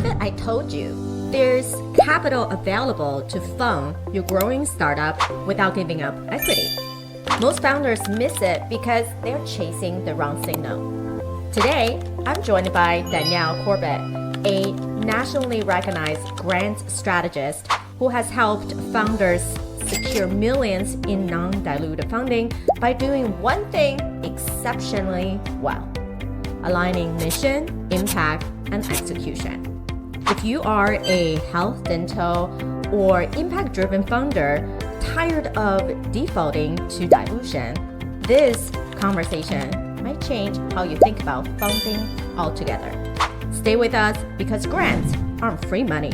if I told you there's capital available to fund your growing startup without giving up equity? Most founders miss it because they're chasing the wrong signal. Today, I'm joined by Danielle Corbett, a nationally recognized grant strategist who has helped founders secure millions in non-dilutive funding by doing one thing exceptionally well: aligning mission, impact, and execution. If you are a health, dental, or impact-driven founder tired of defaulting to dilution, this conversation might change how you think about funding altogether. Stay with us because grants aren't free money.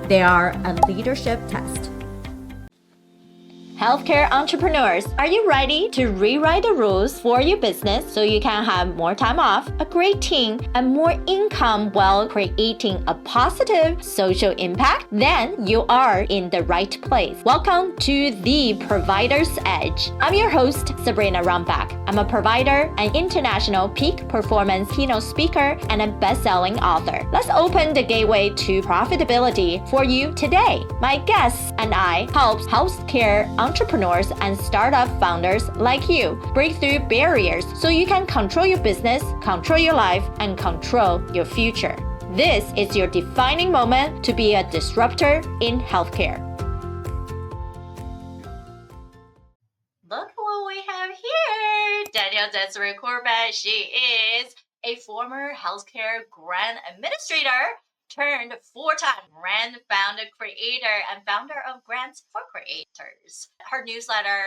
They are a leadership test. Healthcare entrepreneurs, are you ready to rewrite the rules for your business so you can have more time off, a great team, and more income while creating a positive social impact? Then you are in the right place. Welcome to The Provider's Edge. I'm your host, Sabrina Runbeck. I'm a provider, an international peak performance keynote speaker, and a best-selling author. Let's open the gateway to profitability for you today. My guests and I help healthcare entrepreneurs and startup founders like you break through barriers so you can control your business, control your life, and control your future. This is your defining moment to be a disruptor in healthcare. Look what we have here. Danielle Corbett. She is a former healthcare grant administrator turned four-time grant founder, creator, and founder of Grants for Creators. Her newsletter,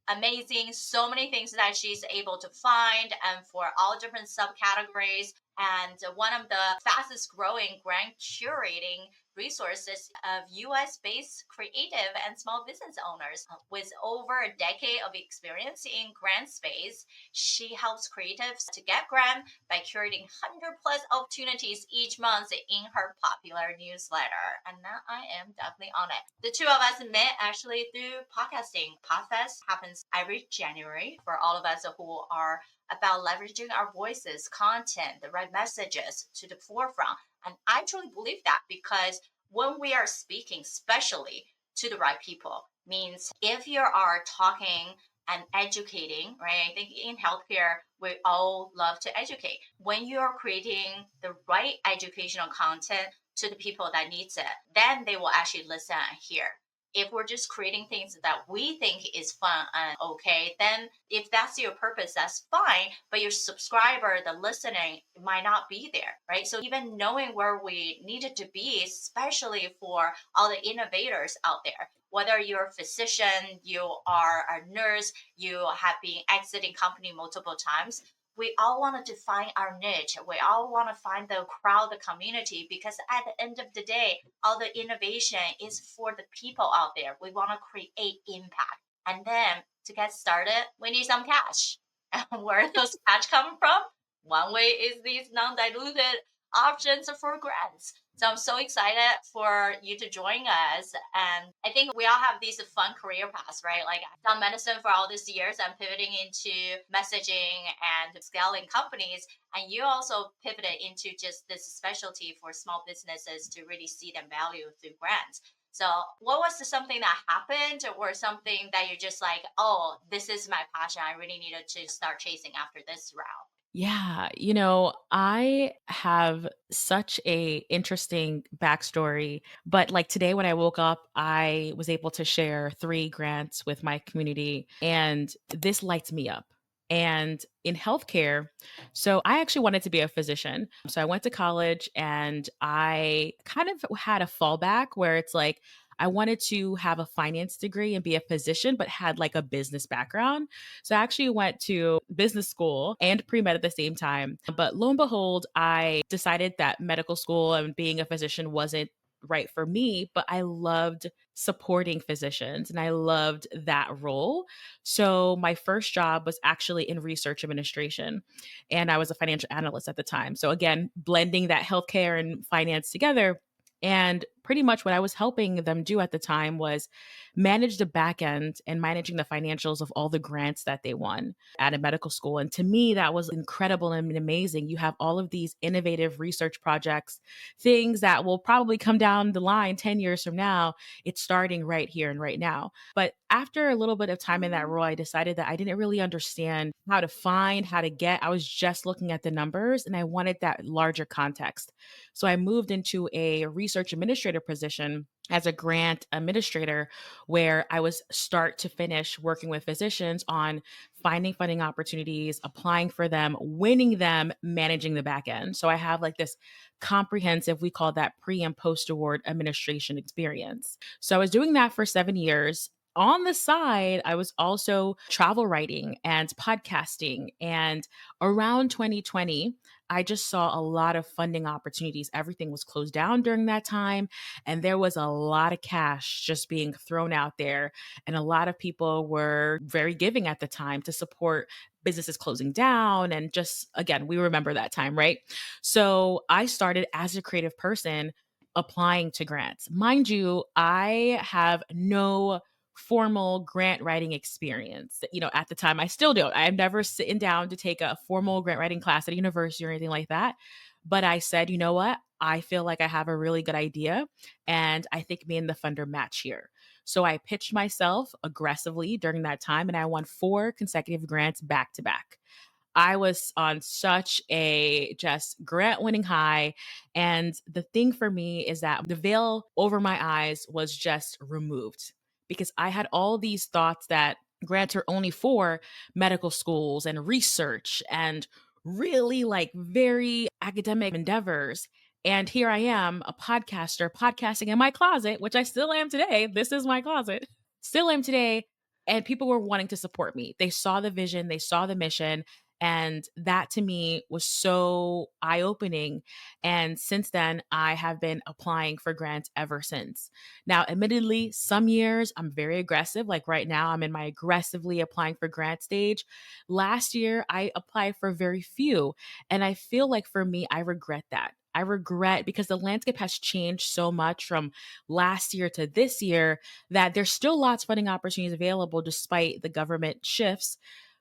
amazing, so many things that she's able to find and for all different subcategories. And one of the fastest growing grant curating resources of US-based creative and small business owners. With over a decade of experience in grant space, she helps creatives to get grant by curating 100 plus opportunities each month in her popular newsletter. And now I am definitely on it. The two of us met actually through podcasting. Podfest happens every January for all of us who are about leveraging our voices, content, the right messages to the forefront. And I truly believe that because when we are speaking, especially to the right people, means if you are talking and educating, right? I think in healthcare, we all love to educate. When you are creating the right educational content to the people that needs it, then they will actually listen and hear. If we're just creating things that we think is fun and okay, then if that's your purpose, that's fine. But your subscriber, the listening, might not be there, right? So even knowing where we needed to be, especially for all the innovators out there, whether you're a physician, you are a nurse, you have been exiting company multiple times, we all want to define our niche. We all want to find the crowd, the community, because at the end of the day, all the innovation is for the people out there. We want to create impact. And then to get started, we need some cash. And where those cash come from? One way is these non-diluted options for grants. So I'm so excited for you to join us. And I think we all have these fun career paths, right? Like I've done medicine for all these years. I'm pivoting into messaging and scaling companies. And you also pivoted into just this specialty for small businesses to really see them value through grants. So what was something that happened or something that you're just like, oh, this is my passion. I really needed to start chasing after this route? Yeah, I have such a interesting backstory, but like today when I woke up, I was able to share 3 grants with my community and this lights me up. And in healthcare, so I actually wanted to be a physician. So I went to college and I kind of had a fallback where it's like I wanted to have a finance degree and be a physician, but had like a business background. So I actually went to business school and pre-med at the same time. But lo and behold, I decided that medical school and being a physician wasn't right for me, but I loved supporting physicians and I loved that role. So my first job was actually in research administration and I was a financial analyst at the time. So again, blending that healthcare and finance together. And pretty much what I was helping them do at the time was manage the back end and managing the financials of all the grants that they won at a medical school. And to me, that was incredible and amazing. You have all of these innovative research projects, things that will probably come down the line 10 years from now. It's starting right here and right now. But after a little bit of time in that role, I decided that I didn't really understand how to find, how to get. I was just looking at the numbers and I wanted that larger context. So I moved into a research administrator position as a grant administrator, where I was start to finish working with physicians on finding funding opportunities, applying for them, winning them, managing the back end. So I have like this comprehensive, we call that pre and post award administration experience. So I was doing that for 7 years. On the side, I was also travel writing and podcasting. And around 2020, I just saw a lot of funding opportunities. Everything was closed down during that time. And there was a lot of cash just being thrown out there. And a lot of people were very giving at the time to support businesses closing down. And just, again, we remember that time, right? So I started as a creative person applying to grants. Mind you, I have no formal grant writing experience. At the time, I still don't. I've never sitting down to take a formal grant writing class at a university or anything like that. But I said, you know what? I feel like I have a really good idea. And I think me and the funder match here. So I pitched myself aggressively during that time and I won 4 consecutive grants back to back. I was on such a just grant winning high. And the thing for me is that the veil over my eyes was just removed because I had all these thoughts that grants are only for medical schools and research and really like very academic endeavors. And here I am, a podcaster, podcasting in my closet, which I still am today. This is my closet, still am today. And people were wanting to support me. They saw the vision, they saw the mission. And that to me was so eye opening. And since then, I have been applying for grants ever since. Now, admittedly, some years I'm very aggressive. Like right now, I'm in my aggressively applying for grant stage. Last year, I applied for very few. And I feel like for me, I regret that. I regret because the landscape has changed so much from last year to this year that there's still lots of funding opportunities available despite the government shifts.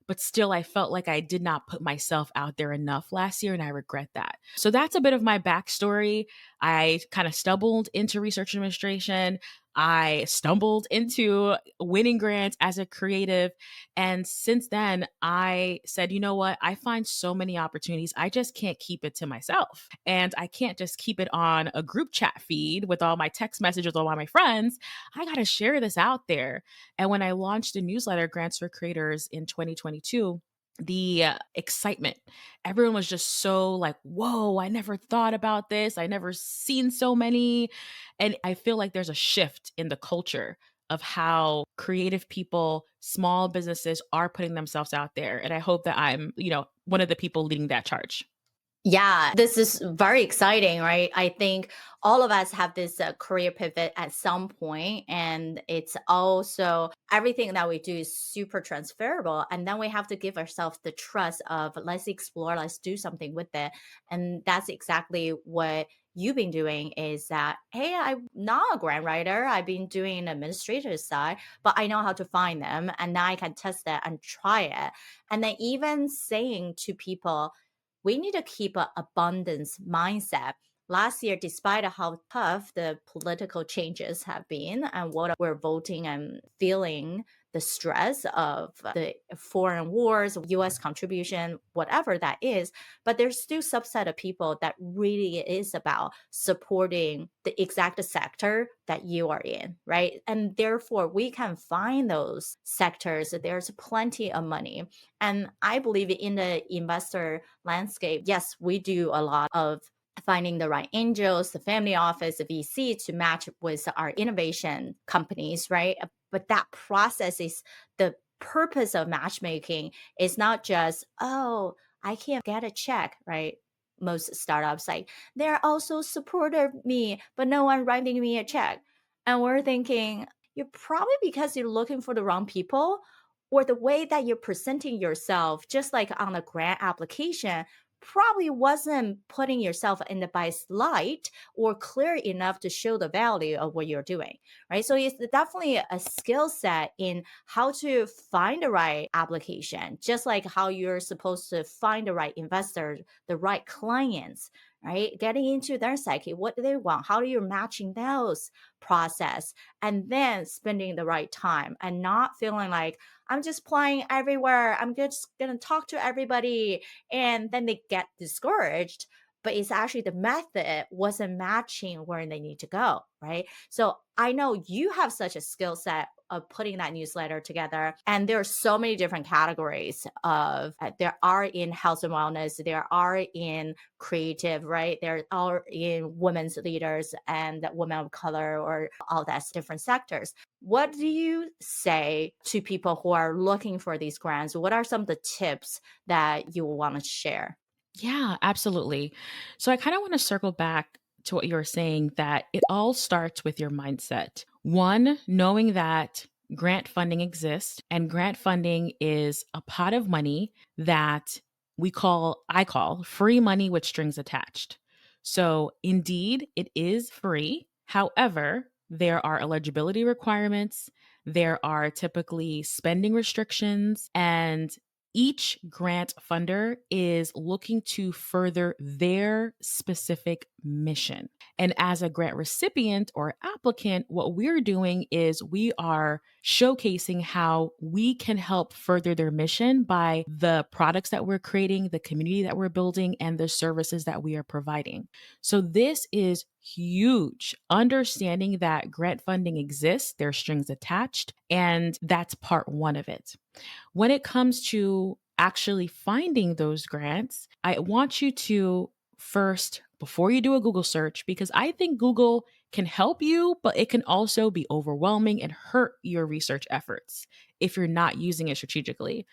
But still, I felt like I did not put myself out there enough last year, and I regret that. So that's a bit of my backstory. I kind of stumbled into research administration. I stumbled into winning grants as a creative. And since then, I said, you know what? I find so many opportunities. I just can't keep it to myself. And I can't just keep it on a group chat feed with all my text messages with all my friends. I got to share this out there. And when I launched the newsletter, Grants for Creators, in 2022, the excitement, everyone was just so like, whoa, I never thought about this. I never seen so many. And I feel like there's a shift in the culture of how creative people, small businesses are putting themselves out there. And I hope that I'm, one of the people leading that charge. Yeah, this is very exciting, right? I think all of us have this career pivot at some point, and it's also everything that we do is super transferable. And then we have to give ourselves the trust of let's explore, let's do something with it. And that's exactly what you've been doing is that, hey, I'm not a grant writer. I've been doing administrative side, but I know how to find them. And now I can test that and try it. And then even saying to people, we need to keep an abundance mindset. Last year, despite how tough the political changes have been and what we're voting and feeling the stress of the foreign wars, US contribution, whatever that is, but there's still subset of people that really is about supporting the exact sector that you are in, right? And therefore, we can find those sectors. There's plenty of money. And I believe in the investor landscape, yes, we do a lot of finding the right angels, the family office, the VC to match with our innovation companies, right? But that process is the purpose of matchmaking is not just, oh, I can't get a check, right? Most startups like they're also supported me, but no one writing me a check. And we're thinking, you're probably because you're looking for the wrong people or the way that you're presenting yourself, just like on a grant application, probably wasn't putting yourself in the best light or clear enough to show the value of what you're doing, right? So it's definitely a skill set in how to find the right application, just like how you're supposed to find the right investor, the right clients, right? Getting into their psyche, what do they want? How are you matching those process? And then spending the right time and not feeling like I'm just applying everywhere. I'm just going to talk to everybody. And then they get discouraged. But it's actually the method wasn't matching where they need to go, right? So I know you have such a skill set of putting that newsletter together. And there are so many different categories of there are in health and wellness, there are in creative, right? There are in women's leaders and women of color or all that's different sectors. What do you say to people who are looking for these grants? What are some of the tips that you want to share? Yeah, absolutely. So I kind of want to circle back to what you were saying that it all starts with your mindset. One, knowing that grant funding exists and grant funding is a pot of money that I call free money with strings attached. So indeed, it is free. However, there are eligibility requirements, there are typically spending restrictions, and each grant funder is looking to further their specific mission. And as a grant recipient or applicant, what we're doing is we are showcasing how we can help further their mission by the products that we're creating, the community that we're building, and the services that we are providing. So this is huge. Understanding that grant funding exists, there's strings attached, and that's part one of it. When it comes to actually finding those grants, I want you to first, before you do a Google search, because I think Google can help you, but it can also be overwhelming and hurt your research efforts if you're not using it strategically.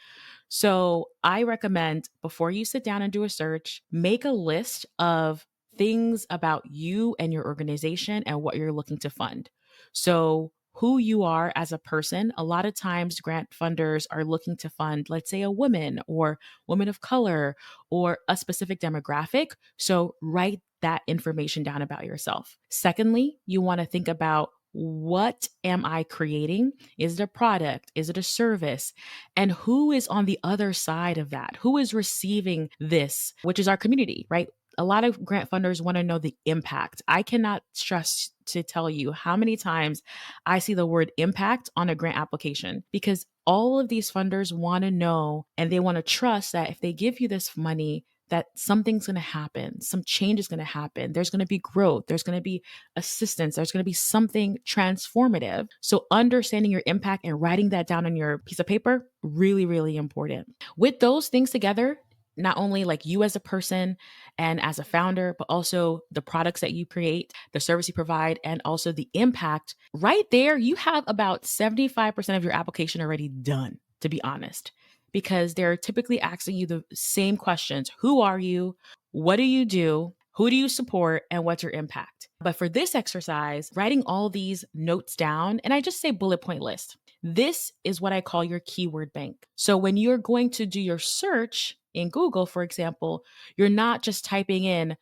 So I recommend before you sit down and do a search, make a list of things about you and your organization and what you're looking to fund. So who you are as a person. A lot of times, grant funders are looking to fund, let's say, a woman or woman of color or a specific demographic. So write that information down about yourself. Secondly, you want to think about what am I creating? Is it a product? Is it a service? And who is on the other side of that? Who is receiving this, which is our community, right? A lot of grant funders want to know the impact. I cannot stress to tell you how many times I see the word impact on a grant application because all of these funders want to know and they want to trust that if they give you this money, that something's going to happen, some change is going to happen. There's going to be growth. There's going to be assistance. There's going to be something transformative. So understanding your impact and writing that down on your piece of paper, really, really important. With those things together, not only like you as a person and as a founder, but also the products that you create, the service you provide, and also the impact, right there, you have about 75% of your application already done, to be honest, because they're typically asking you the same questions. Who are you? What do you do? Who do you support? And what's your impact? But for this exercise, writing all these notes down, and I just say bullet point list. This is what I call your keyword bank. So when you're going to do your search in Google, for example, you're not just typing in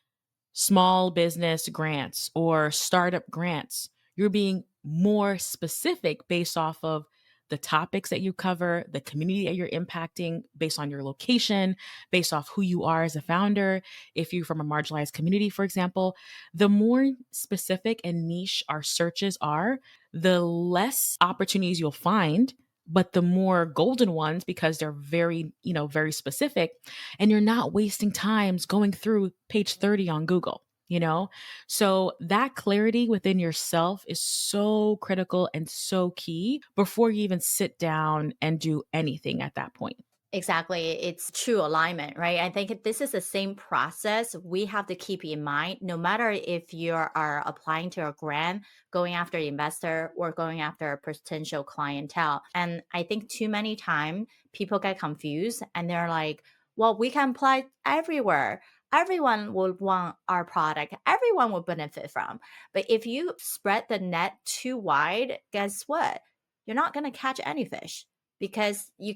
small business grants or startup grants. You're being more specific based off of the topics that you cover, the community that you're impacting, based on your location, based off who you are as a founder. If you're from a marginalized community, for example, the more specific and niche our searches are, the less opportunities you'll find, but the more golden ones because they're very, very specific, and you're not wasting times going through page 30 on Google. So that clarity within yourself is so critical and so key before you even sit down and do anything at that point. Exactly. It's true alignment, right? I think this is the same process we have to keep in mind, no matter if you are applying to a grant, going after investor, or going after a potential clientele. And I think too many times people get confused and they're like, well, we can apply everywhere. Everyone will want our product. Everyone will benefit from. But if you spread the net too wide, guess what? You're not going to catch any fish because you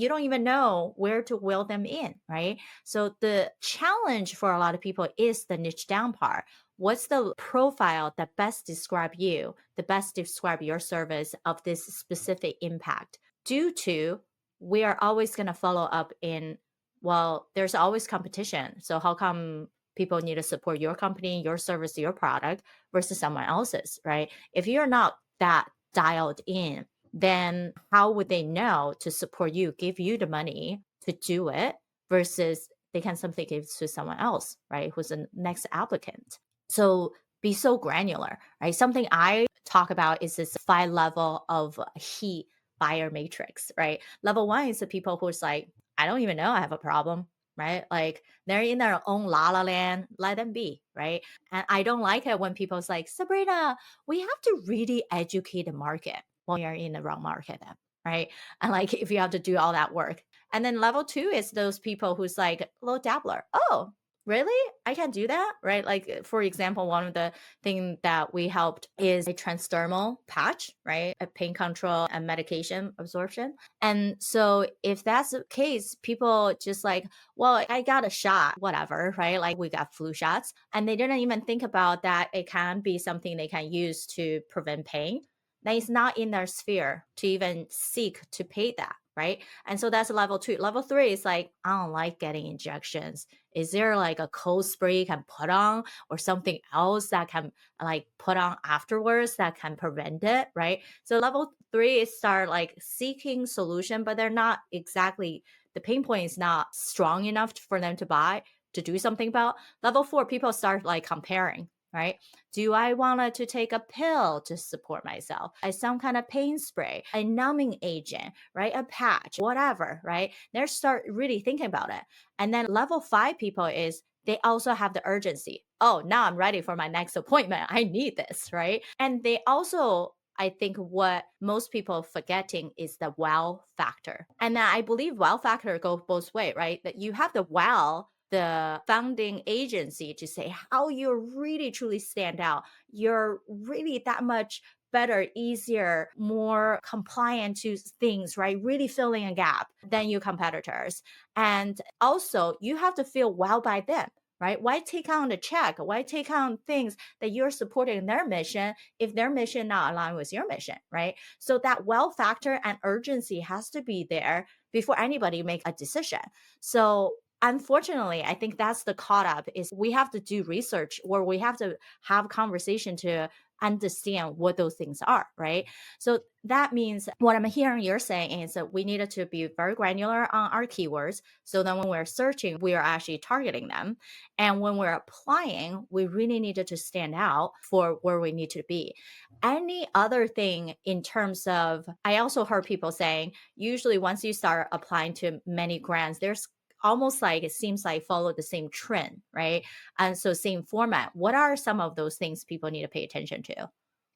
don't even know where to wheel them in, right? So the challenge for a lot of people is the niche down part. What's the profile that best describe you, that best describe your service of this specific impact? Due to we are always going to follow up in, well, there's always competition. So how come people need to support your company, your service, your product versus someone else's, right? If you're not that dialed in, then how would they know to support you, give you the money to do it versus they can simply give to someone else, right? Who's the next applicant. So be so granular, right? Something I talk about is this 5 level of heat buyer matrix, right? Level 1 is the people who's like, I don't even know I have a problem, right? Like they're in their own la la land, let them be, right? And I don't like it when people's like, Sabrina, we have to really educate the market when you're in the wrong market, then, right? And like if you have to do all that work. And then level 2 is those people who's like low dabbler. Oh, really? I can do that, right? Like for example, one of the thing that we helped is a transdermal patch, right? A pain control and medication absorption. And so if that's the case, people just like, well, I got a shot, whatever, right? Like we got flu shots, and they didn't even think about that it can be something they can use to prevent pain. That is not in their sphere to even seek to pay that, right? And so that's level 2. Level 3 is like, I don't like getting injections. Is there like a cold spray you can put on or something else that can like put on afterwards that can prevent it, right? So level 3 is start like seeking solution, but they're not exactly, the pain point is not strong enough for them to buy, to do something about. Level 4, people start like comparing, right? Do I want to take a pill to support myself? Some kind of pain spray, a numbing agent, right? A patch, whatever, right? They start really thinking about it. And then level 5 people is they also have the urgency. Oh, now I'm ready for my next appointment. I need this, right? And they also, I think what most people forgetting is the wow factor. And I believe wow factor goes both ways, right? That you have the wow, the founding agency to say how you really truly stand out. You're really that much better, easier, more compliant to things, right? Really filling a gap than your competitors. And also, you have to feel well by them, right? Why take on the check? Why take on things that you're supporting their mission if their mission not aligned with your mission, right? So that well factor and urgency has to be there before anybody make a decision. So unfortunately, I think that's the caught up is we have to do research or we have to have conversation to understand what those things are, right? So that means what I'm hearing you're saying is that we needed to be very granular on our keywords. So then when we're searching, we are actually targeting them. And when we're applying, we really needed to stand out for where we need to be. Any other thing in terms of, I also heard people saying, usually once you start applying to many grants, there's almost like it seems like follow the same trend, right? And so same format. What are some of those things people need to pay attention to?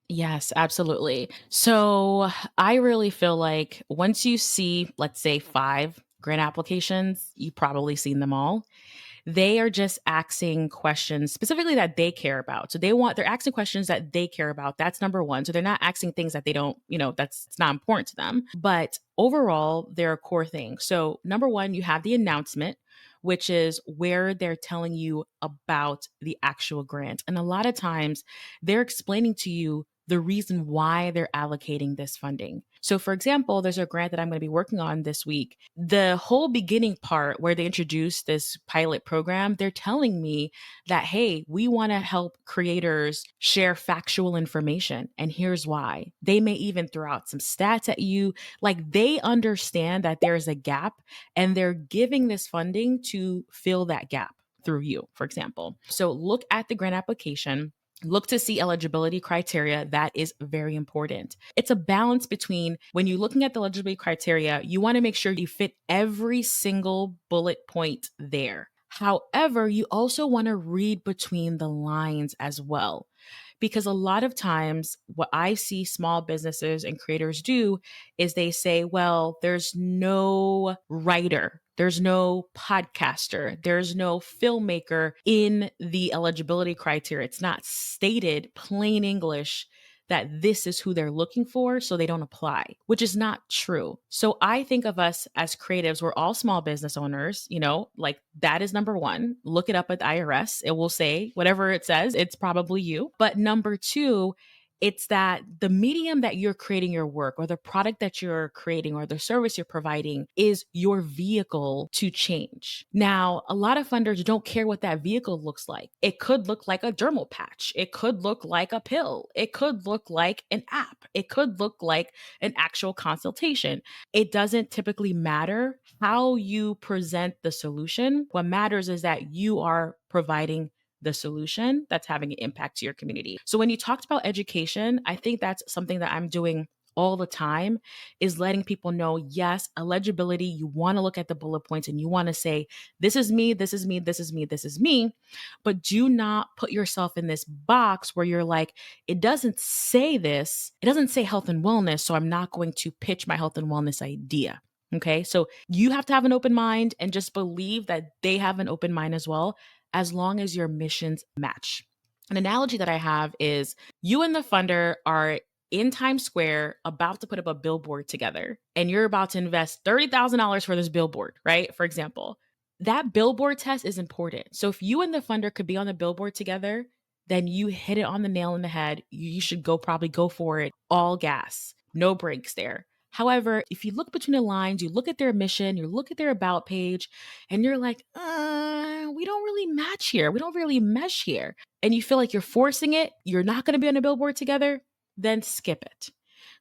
Yes, absolutely. So I really feel like once you see, let's say, 5 grant applications, you've probably seen them all. They are just asking questions specifically that they care about. So they're asking questions that they care about. That's number one. So they're not asking things that they don't, that's it's not important to them. But overall, they're a core thing. So number one, you have the announcement, which is where they're telling you about the actual grant. And a lot of times they're explaining to you the reason why they're allocating this funding. So, for example, there's a grant that I'm going to be working on this week. The whole beginning part where they introduce this pilot program, they're telling me that, hey, we want to help creators share factual information. And here's why. They may even throw out some stats at you. Like they understand that there's a gap and they're giving this funding to fill that gap through you, for example. So, look at the grant application. Look to see eligibility criteria. That is very important. It's a balance between when you're looking at the eligibility criteria, you want to make sure you fit every single bullet point there. However, you also want to read between the lines as well. Because a lot of times, what I see small businesses and creators do is they say, well, there's no writer, there's no podcaster, there's no filmmaker in the eligibility criteria. It's not stated plain English that this is who they're looking for, so they don't apply, which is not true. So I think of us as creatives, we're all small business owners, like that is number one. Look it up at the IRS. It will say whatever it says, it's probably you. But number two, it's that the medium that you're creating your work or the product that you're creating or the service you're providing is your vehicle to change. Now, a lot of funders don't care what that vehicle looks like. It could look like a dermal patch. It could look like a pill. It could look like an app. It could look like an actual consultation. It doesn't typically matter how you present the solution. What matters is that you are providing the solution that's having an impact to your community. So when you talked about education, I think that's something that I'm doing all the time, is letting people know, yes, eligibility, you want to look at the bullet points and you want to say, this is me, this is me, this is me, this is me. But do not put yourself in this box where you're like, it doesn't say this, it doesn't say health and wellness, so I'm not going to pitch my health and wellness idea. Okay. So you have to have an open mind and just believe that they have an open mind as well, as long as your missions match. An analogy that I have is you and the funder are in Times Square about to put up a billboard together, and you're about to invest $30,000 for this billboard, right? For example, that billboard test is important. So if you and the funder could be on the billboard together, then you hit it on the nail in the head. You should probably go for it, all gas, no brakes there. However, if you look between the lines, you look at their mission, you look at their about page, and you're like, we don't really match here. We don't really mesh here. And you feel like you're forcing it, you're not going to be on a billboard together, then skip it.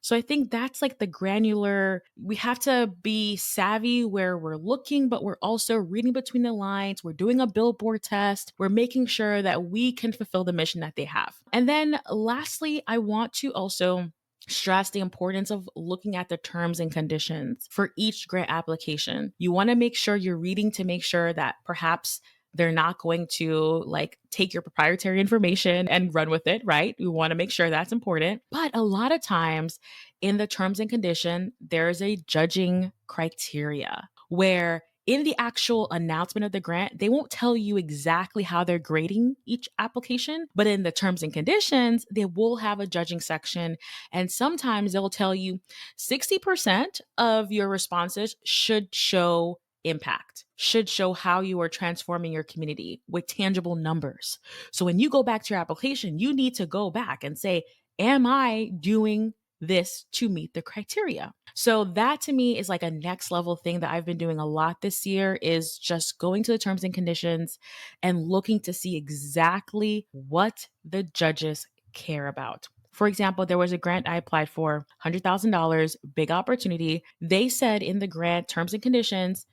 So I think that's like the granular, we have to be savvy where we're looking, but we're also reading between the lines. We're doing a billboard test. We're making sure that we can fulfill the mission that they have. And then lastly, I want to also stress the importance of looking at the terms and conditions for each grant application. You want to make sure you're reading to make sure that perhaps they're not going to like take your proprietary information and run with it, right? We want to make sure that's important. But a lot of times in the terms and condition, there's a judging criteria where in the actual announcement of the grant, they won't tell you exactly how they're grading each application, but in the terms and conditions, they will have a judging section. And sometimes they'll tell you 60% of your responses should show impact, should show how you are transforming your community with tangible numbers. So when you go back to your application, you need to go back and say, am I doing this to meet the criteria? So that to me is like a next level thing that I've been doing a lot this year, is just going to the terms and conditions and looking to see exactly what the judges care about. For example, there was a grant I applied for, $100,000, big opportunity. They said in the grant terms and conditions,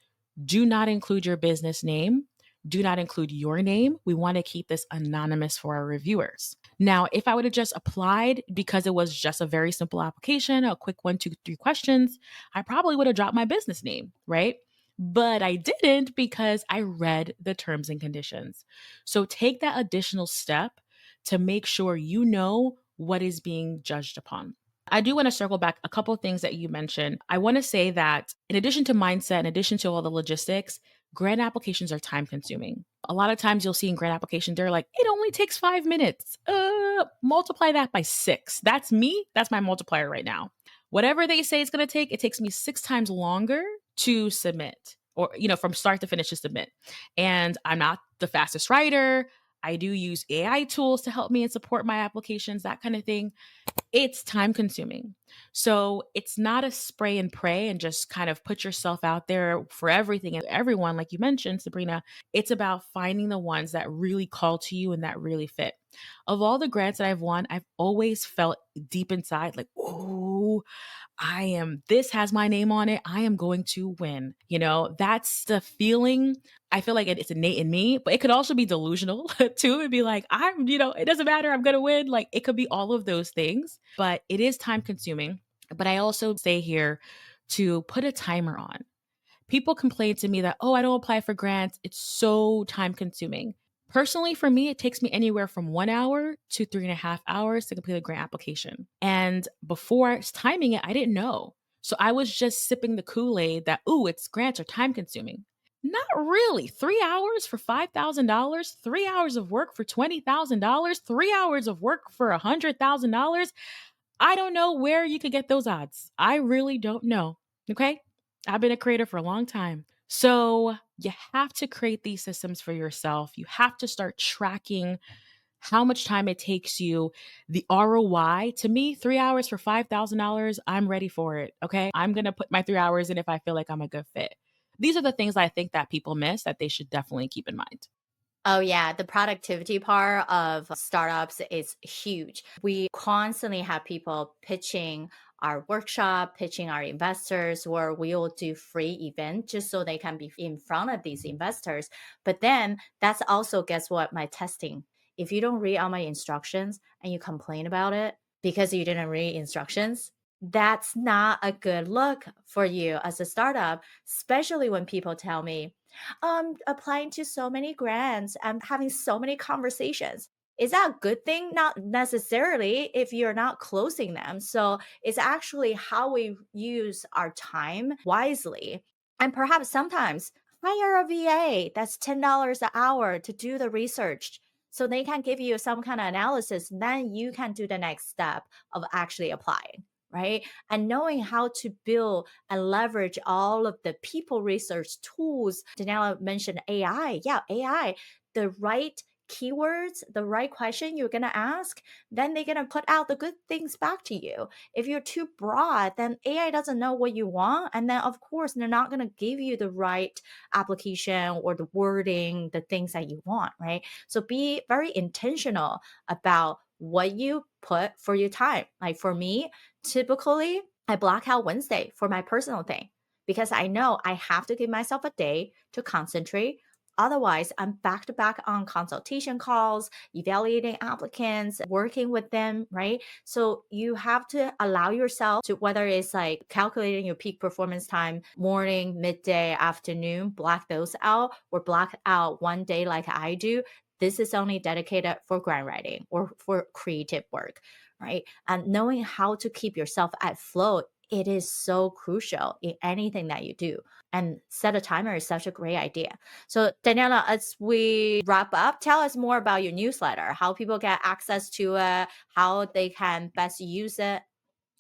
do not include your business name. Do not include your name. We want to keep this anonymous for our reviewers. Now, if I would have just applied because it was just a very simple application, a quick 1, 2, 3 questions, I probably would have dropped my business name, right? But I didn't because I read the terms and conditions. So take that additional step to make sure you know what is being judged upon. I do want to circle back a couple of things that you mentioned. I want to say that in addition to mindset, in addition to all the logistics, grant applications are time consuming. A lot of times you'll see in grant applications, they're like, it only takes 5 minutes. Multiply that by 6. That's me. That's my multiplier right now. Whatever they say it's going to take, it takes me 6 times longer to submit, or, from start to finish to submit. And I'm not the fastest writer. I do use AI tools to help me and support my applications, that kind of thing. It's time consuming. So it's not a spray and pray and just kind of put yourself out there for everything and everyone, like you mentioned, Sabrina. It's about finding the ones that really call to you and that really fit. Of all the grants that I've won, I've always felt deep inside like, oh, this has my name on it. I am going to win. That's the feeling. I feel like it's innate in me, but it could also be delusional too. It'd be like, it doesn't matter. I'm going to win. Like it could be all of those things, but it is time consuming. But I also say here to put a timer on. People complain to me that, I don't apply for grants. It's so time consuming. Personally, for me, it takes me anywhere from 1 hour to 3.5 hours to complete a grant application. And before timing it, I didn't know. So I was just sipping the Kool-Aid that, it's grants are time consuming. Not really. 3 hours for $5,000, 3 hours of work for $20,000, 3 hours of work for $100,000. I don't know where you could get those odds. I really don't know. Okay. I've been a creator for a long time. So you have to create these systems for yourself. You have to start tracking how much time it takes you, the ROI. To me, 3 hours for $5,000, I'm ready for it. Okay. I'm going to put my 3 hours in if I feel like I'm a good fit. These are the things I think that people miss that they should definitely keep in mind. Oh, yeah. The productivity part of startups is huge. We constantly have people pitching our workshop, pitching our investors, where we will do free event just so they can be in front of these investors. But then that's also, guess what, my testing. If you don't read all my instructions and you complain about it because you didn't read instructions, that's not a good look for you as a startup, especially when people tell me, applying to so many grants. I'm having so many conversations. Is that a good thing? Not necessarily if you're not closing them. So it's actually how we use our time wisely. And perhaps sometimes hire a VA that's $10 an hour to do the research. So they can give you some kind of analysis. Then you can do the next step of actually applying, right? And knowing how to build and leverage all of the people research tools. Daniela mentioned AI. Yeah, AI, the right keywords, the right question you're going to ask, then they're going to put out the good things back to you. If you're too broad, then AI doesn't know what you want. And then, of course, they're not going to give you the right application or the wording, the things that you want, right? So be very intentional about what you put for your time. Like for me, typically, I block out Wednesday for my personal thing because I know I have to give myself a day to concentrate. Otherwise, I'm back to back on consultation calls, evaluating applicants, working with them, right? So you have to allow yourself to, whether it's like calculating your peak performance time, morning, midday, afternoon, block those out or block out one day like I do. This is only dedicated for grant writing or for creative work, right? And knowing how to keep yourself at flow, it is so crucial in anything that you do. And set a timer is such a great idea. So, Daniela, as we wrap up, tell us more about your newsletter, how people get access to it, how they can best use it.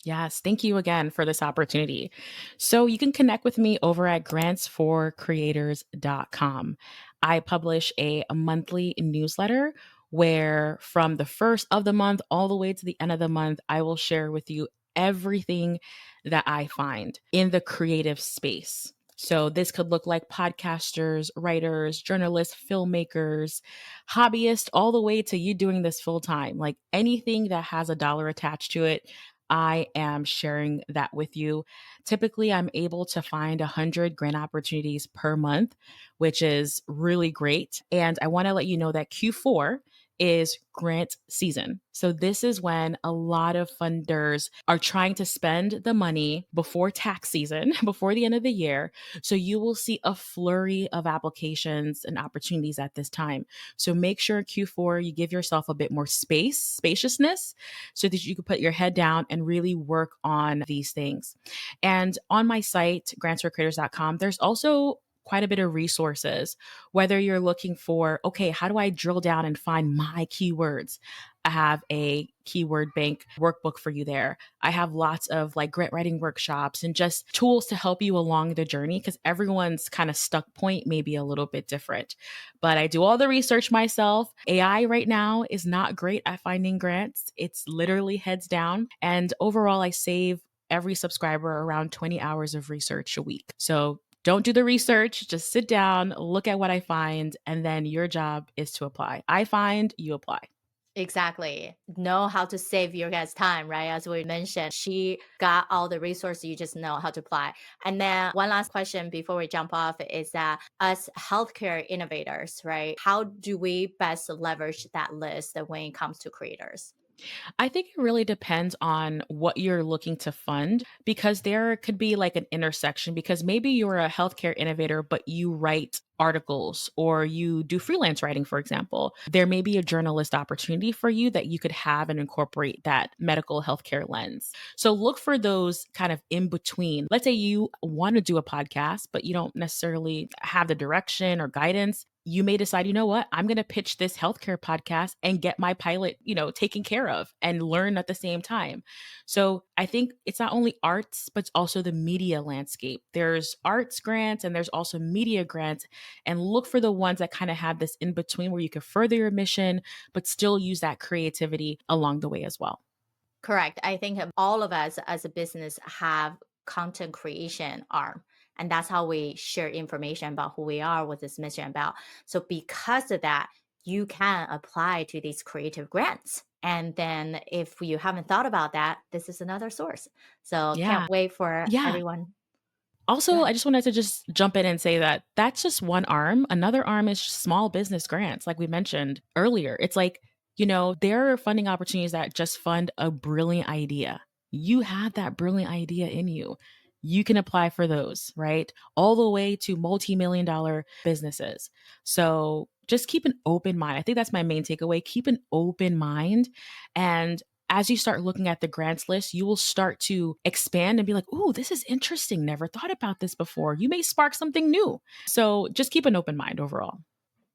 Yes, thank you again for this opportunity. So you can connect with me over at grantsforcreators.com. I publish a monthly newsletter where from the first of the month all the way to the end of the month, I will share with you everything that I find in the creative space. So this could look like podcasters, writers, journalists, filmmakers, hobbyists, all the way to you doing this full time. Like anything that has a dollar attached to it, I am sharing that with you. Typically, I'm able to find 100 grant opportunities per month, which is really great. And I want to let you know that Q4 is grant season. So, this is when a lot of funders are trying to spend the money before tax season, before the end of the year. So, you will see a flurry of applications and opportunities at this time. So, make sure Q4 you give yourself a bit more spaciousness, so that you can put your head down and really work on these things. And on my site, grantsforcreators.com, there's also quite a bit of resources, whether you're looking for, okay, how do I drill down and find my keywords? I have a keyword bank workbook for you there. I have lots of like grant writing workshops and just tools to help you along the journey because everyone's kind of stuck point may be a little bit different. But I do all the research myself. AI right now is not great at finding grants. It's literally heads down. And overall, I save every subscriber around 20 hours of research a week. So don't do the research, just sit down, look at what I find, and then your job is to apply. I find, you apply. Exactly. Know how to save your guys' time, right? As we mentioned, she got all the resources, you just know how to apply. And then one last question before we jump off is that as healthcare innovators, right? How do we best leverage that list when it comes to creators? I think it really depends on what you're looking to fund because there could be like an intersection because maybe you're a healthcare innovator, but you write articles or you do freelance writing, for example. There may be a journalist opportunity for you that you could have and incorporate that medical healthcare lens. So look for those kind of in between. Let's say you want to do a podcast, but you don't necessarily have the direction or guidance. You may decide, you know what, I'm going to pitch this healthcare podcast and get my pilot, taken care of and learn at the same time. So I think it's not only arts, but it's also the media landscape. There's arts grants and there's also media grants, and look for the ones that kind of have this in between where you can further your mission, but still use that creativity along the way as well. Correct. I think all of us as a business have content creation arm. And that's how we share information about who we are, what this mission about. So because of that, you can apply to these creative grants. And then if you haven't thought about that, this is another source. So Yeah. can't wait for Yeah. everyone. Also, Yeah. I just wanted to just jump in and say that that's just one arm. Another arm is small business grants, like we mentioned earlier. It's like, there are funding opportunities that just fund a brilliant idea. You have that brilliant idea in you. You can apply for those, right? All the way to multi-million dollar businesses. So just keep an open mind. I think that's my main takeaway. Keep an open mind. And as you start looking at the grants list, you will start to expand and be like, "Ooh, this is interesting. Never thought about this before." You may spark something new. So just keep an open mind overall.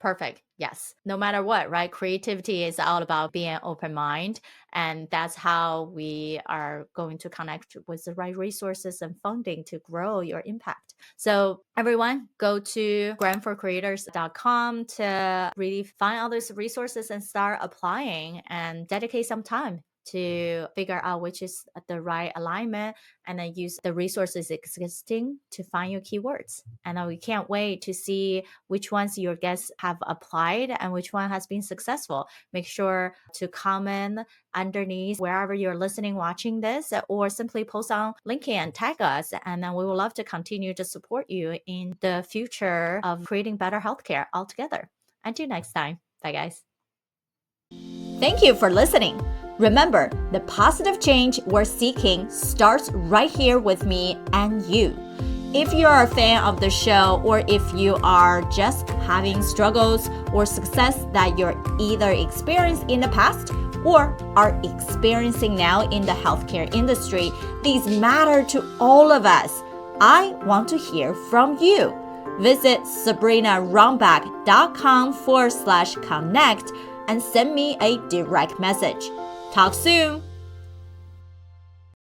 Perfect. Yes. No matter what, right? Creativity is all about being open mind. And that's how we are going to connect with the right resources and funding to grow your impact. So everyone go to grantforcreators.com to really find all those resources and start applying and dedicate some time to figure out which is the right alignment, and then use the resources existing to find your keywords. And we can't wait to see which ones your guests have applied and which one has been successful. Make sure to comment underneath wherever you're listening, watching this, or simply post on LinkedIn and tag us. And then we would love to continue to support you in the future of creating better healthcare altogether. Until next time. Bye, guys. Thank you for listening. Remember, the positive change we're seeking starts right here with me and you. If you are a fan of the show, or if you are just having struggles or success that you're either experienced in the past or are experiencing now in the healthcare industry, these matter to all of us. I want to hear from you. Visit sabrinarunbeck.com/connect and send me a direct message. Talk soon.